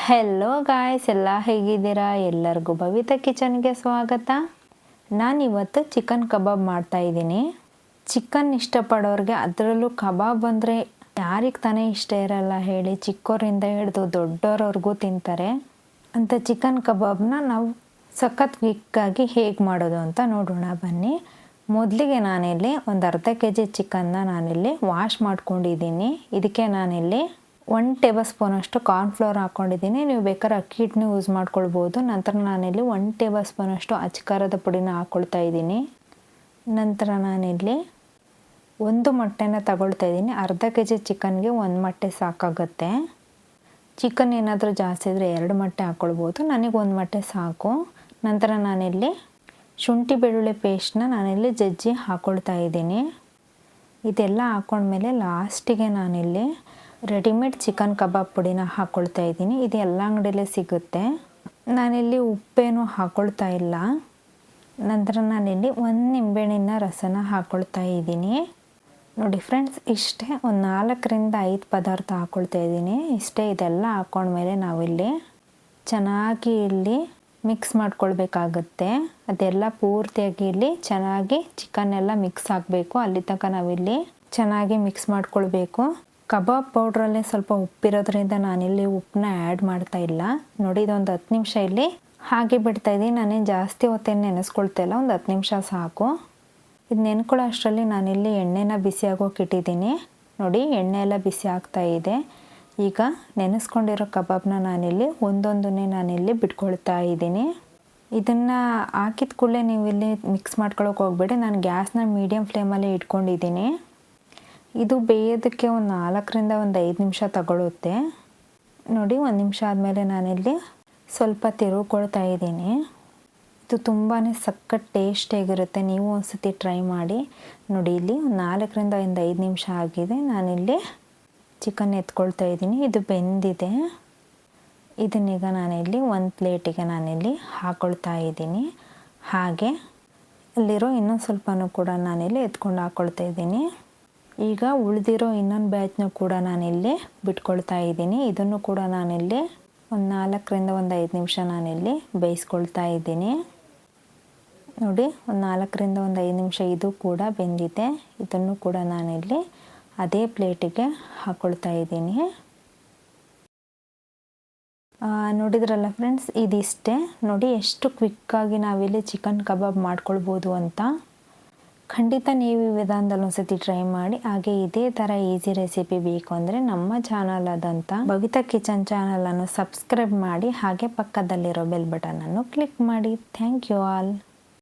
Hello guys, ಎಲ್ಲ ಹೇಗಿದ್ದೀರಾ? ಎಲ್ಲರಿಗೂ ಭವಿತಾ ಕಿಚನ್ಗೆ ಸ್ವಾಗತ. ನಾನಿವತ್ತು ಚಿಕನ್ ಕಬಾಬ್ ಮಾಡ್ತಾಯಿದ್ದೀನಿ. ಚಿಕನ್ ಇಷ್ಟಪಡೋರಿಗೆ, ಅದರಲ್ಲೂ ಕಬಾಬ್ ಅಂದರೆ ಯಾರಿಗೆ ತಾನೇ ಇಷ್ಟ ಇರಲ್ಲ ಹೇಳಿ. ಚಿಕ್ಕವರಿಂದ ಹಿಡಿದು ದೊಡ್ಡವರವ್ರಿಗೂ ತಿಂತಾರೆ. ಅಂಥ ಚಿಕನ್ ಕಬಾಬ್ನ ನಾವು ಸಖತ್ ಕ್ವಿಕ್ಕಾಗಿ ಹೇಗೆ ಮಾಡೋದು ಅಂತ ನೋಡೋಣ ಬನ್ನಿ. ಮೊದಲಿಗೆ ನಾನಿಲ್ಲಿ ಒಂದು ಅರ್ಧ kg ಚಿಕನ್ನ ನಾನಿಲ್ಲಿ ವಾಶ್ ಮಾಡ್ಕೊಂಡಿದ್ದೀನಿ. ಇದಕ್ಕೆ ನಾನಿಲ್ಲಿ 1 ಟೇಬಲ್ ಸ್ಪೂನ್ ಅಷ್ಟು ಕಾರ್ನ್ಫ್ಲೋರ್ ಹಾಕ್ಕೊಂಡಿದ್ದೀನಿ. ನೀವು ಬೇಕಾದ್ರೆ ಅಕ್ಕಿ ಹಿಟ್ಟನ್ನು ಯೂಸ್ ಮಾಡ್ಕೊಳ್ಬೋದು. ನಂತರ ನಾನಿಲ್ಲಿ 1 ಟೇಬಲ್ ಸ್ಪೂನ್ ಅಷ್ಟು ಅಚ್ಕಾರದ ಪುಡಿನ ಹಾಕ್ಕೊಳ್ತಾ ಇದ್ದೀನಿ. ನಂತರ ನಾನಿಲ್ಲಿ 1 ಮೊಟ್ಟೆನ ತಗೊಳ್ತಾ ಇದ್ದೀನಿ. ಅರ್ಧ kg ಚಿಕನ್ಗೆ 1 ಮೊಟ್ಟೆ ಸಾಕಾಗುತ್ತೆ. ಚಿಕನ್ ಏನಾದರೂ ಜಾಸ್ತಿ ಇದ್ದರೆ 2 ಮೊಟ್ಟೆ ಹಾಕ್ಕೊಳ್ಬೋದು. ನನಗೆ 1 ಮೊಟ್ಟೆ ಸಾಕು. ನಂತರ ನಾನಿಲ್ಲಿ ಶುಂಠಿ ಬೆಳ್ಳುಳ್ಳಿ ಪೇಸ್ಟ್ನ ನಾನಿಲ್ಲಿ ಜಜ್ಜಿ ಹಾಕ್ಕೊಳ್ತಾ ಇದ್ದೀನಿ. ಇದೆಲ್ಲ ಹಾಕ್ಕೊಂಡ್ಮೇಲೆ ಲಾಸ್ಟಿಗೆ ನಾನಿಲ್ಲಿ ರೆಡಿಮೇಡ್ ಚಿಕನ್ ಕಬಾಬ್ ಪುಡಿನ ಹಾಕ್ಕೊಳ್ತಾ ಇದ್ದೀನಿ. ಇದು ಎಲ್ಲ ಅಂಗಡಿಯಲ್ಲೇ ಸಿಗುತ್ತೆ. ನಾನಿಲ್ಲಿ ಉಪ್ಪೇನು ಹಾಕ್ಕೊಳ್ತಾ ಇಲ್ಲ. ನಂತರ ನಾನಿಲ್ಲಿ 1 ನಿಂಬೆಹಣ್ಣಿನ ರಸನ ಹಾಕ್ಕೊಳ್ತಾ ಇದ್ದೀನಿ. ನೋಡಿ ಫ್ರೆಂಡ್ಸ್, ಇಷ್ಟೇ ಒಂದು 4ರಿಂದ 5 ಪದಾರ್ಥ ಹಾಕ್ಕೊಳ್ತಾ ಇದ್ದೀನಿ. ಇಷ್ಟೇ. ಇದೆಲ್ಲ ಹಾಕ್ಕೊಂಡ್ಮೇಲೆ ನಾವಿಲ್ಲಿ ಚೆನ್ನಾಗಿ ಇಲ್ಲಿ ಮಿಕ್ಸ್ ಮಾಡ್ಕೊಳ್ಬೇಕಾಗುತ್ತೆ. ಅದೆಲ್ಲ ಪೂರ್ತಿಯಾಗಿ ಇಲ್ಲಿ ಚೆನ್ನಾಗಿ ಚಿಕನ್ ಎಲ್ಲ ಮಿಕ್ಸ್ ಆಗಬೇಕು. ಅಲ್ಲಿ ತನಕ ನಾವಿಲ್ಲಿ ಚೆನ್ನಾಗಿ ಮಿಕ್ಸ್ ಮಾಡ್ಕೊಳ್ಬೇಕು. ಕಬಾಬ್ ಪೌಡ್ರಲ್ಲೇ ಸ್ವಲ್ಪ ಉಪ್ಪಿರೋದ್ರಿಂದ ನಾನಿಲ್ಲಿ ಉಪ್ಪನ್ನ ಆ್ಯಡ್ ಮಾಡ್ತಾ ಇಲ್ಲ. ನೋಡಿ, ಇದೊಂದು 10 ನಿಮಿಷ ಇಲ್ಲಿ ಹಾಗೆ ಬಿಡ್ತಾ ಇದ್ದೀನಿ. ನಾನೇನು ಜಾಸ್ತಿ ಹೊತ್ತೇನು ನೆನೆಸ್ಕೊಳ್ತಾ ಇಲ್ಲ, ಒಂದು 10 ನಿಮಿಷ ಸಾಕು. ಇದು ನೆನ್ಕೊಳ್ಳೋ ಅಷ್ಟರಲ್ಲಿ ನಾನಿಲ್ಲಿ ಎಣ್ಣೆನ ಬಿಸಿ ಆಗೋಕೆ ಇಟ್ಟಿದ್ದೀನಿ. ನೋಡಿ, ಎಣ್ಣೆ ಎಲ್ಲ ಬಿಸಿ ಆಗ್ತಾ ಇದೆ. ಈಗ ನೆನೆಸ್ಕೊಂಡಿರೋ ಕಬಾಬ್ನ ನಾನಿಲ್ಲಿ ಒಂದೊಂದನ್ನೇ ನಾನಿಲ್ಲಿ ಬಿಟ್ಕೊಳ್ತಾ ಇದ್ದೀನಿ. ಇದನ್ನು ಹಾಕಿದ ಕೂಡಲೇ ನೀವು ಇಲ್ಲಿ ಮಿಕ್ಸ್ ಮಾಡ್ಕೊಳ್ಳೋಕೆ ಹೋಗ್ಬೇಡಿ. ನಾನು ಗ್ಯಾಸ್ನ ಮೀಡಿಯಮ್ ಫ್ಲೇಮಲ್ಲೇ ಇಟ್ಕೊಂಡಿದ್ದೀನಿ. ಇದು ಬೇಯೋದಕ್ಕೆ ಒಂದು 4ರಿಂದ 5 ನಿಮಿಷ ತಗೊಳ್ಳುತ್ತೆ. ನೋಡಿ, 1 ನಿಮಿಷ ಆದಮೇಲೆ ನಾನಿಲ್ಲಿ ಸ್ವಲ್ಪ ತಿರುಗಿಕೊಳ್ತಾ ಇದ್ದೀನಿ. ಇದು ತುಂಬಾ ಸಖತ್ ಟೇಸ್ಟಿಯಾಗಿರುತ್ತೆ. ನೀವು ಒಂದ್ಸತಿ ಟ್ರೈ ಮಾಡಿ. ನೋಡಿ, ಇಲ್ಲಿ ಒಂದು 4ರಿಂದ 5 ನಿಮಿಷ ಆಗಿದೆ. ನಾನಿಲ್ಲಿ ಚಿಕನ್ ಎತ್ಕೊಳ್ತಾ ಇದ್ದೀನಿ. ಇದು ಬೆಂದಿದೆ. ಇದನ್ನೀಗ ನಾನಿಲ್ಲಿ ಒಂದು ಪ್ಲೇಟಿಗೆ ನಾನಿಲ್ಲಿ ಹಾಕ್ಕೊಳ್ತಾ ಇದ್ದೀನಿ. ಹಾಗೆ ಅಲ್ಲಿರೋ ಇನ್ನೊಂದು ಸ್ವಲ್ಪನೂ ಕೂಡ ನಾನಿಲ್ಲಿ ಎತ್ಕೊಂಡು ಹಾಕ್ಕೊಳ್ತಾ ಇದ್ದೀನಿ. ಈಗ ಉಳಿದಿರೋ ಇನ್ನೊಂದು ಬ್ಯಾಚ್ನ ಕೂಡ ನಾನಿಲ್ಲಿ ಬಿಟ್ಕೊಳ್ತಾ ಇದ್ದೀನಿ. ಇದನ್ನು ಕೂಡ ನಾನಿಲ್ಲಿ ಒಂದು 4ರಿಂದ 5 ನಿಮಿಷ ನಾನಿಲ್ಲಿ ಬೇಯಿಸ್ಕೊಳ್ತಾ ಇದ್ದೀನಿ. ನೋಡಿ, ಒಂದು 4ರಿಂದ 5 ನಿಮಿಷ ಇದು ಕೂಡ ಬೆಂದಿದೆ. ಇದನ್ನು ಕೂಡ ನಾನಿಲ್ಲಿ ಅದೇ ಪ್ಲೇಟಿಗೆ ಹಾಕ್ಕೊಳ್ತಾ ಇದ್ದೀನಿ. ನೋಡಿದ್ರಲ್ಲ ಫ್ರೆಂಡ್ಸ್, ಇದಿಷ್ಟೇ. ನೋಡಿ ಎಷ್ಟು ಕ್ವಿಕ್ಕಾಗಿ ನಾವಿಲ್ಲಿ ಚಿಕನ್ ಕಬಾಬ್ ಮಾಡ್ಕೊಳ್ಬೋದು ಅಂತ. ಖಂಡಿತ ನೀವು ಈ ವಿಧಾನದಲ್ಲಿ ಒಂದ್ಸತಿ ಟ್ರೈ ಮಾಡಿ. ಹಾಗೆ ಇದೇ ಥರ ಈಸಿ ರೆಸಿಪಿ ಬೇಕು ಅಂದರೆ ನಮ್ಮ ಚಾನಲ್ ಆದಂಥ ಭವಿತಾ ಕಿಚನ್ ಚಾನಲನ್ನು ಸಬ್ಸ್ಕ್ರೈಬ್ ಮಾಡಿ. ಹಾಗೆ ಪಕ್ಕದಲ್ಲಿರೋ ಬೆಲ್ ಬಟನನ್ನು ಕ್ಲಿಕ್ ಮಾಡಿ. Thank you all.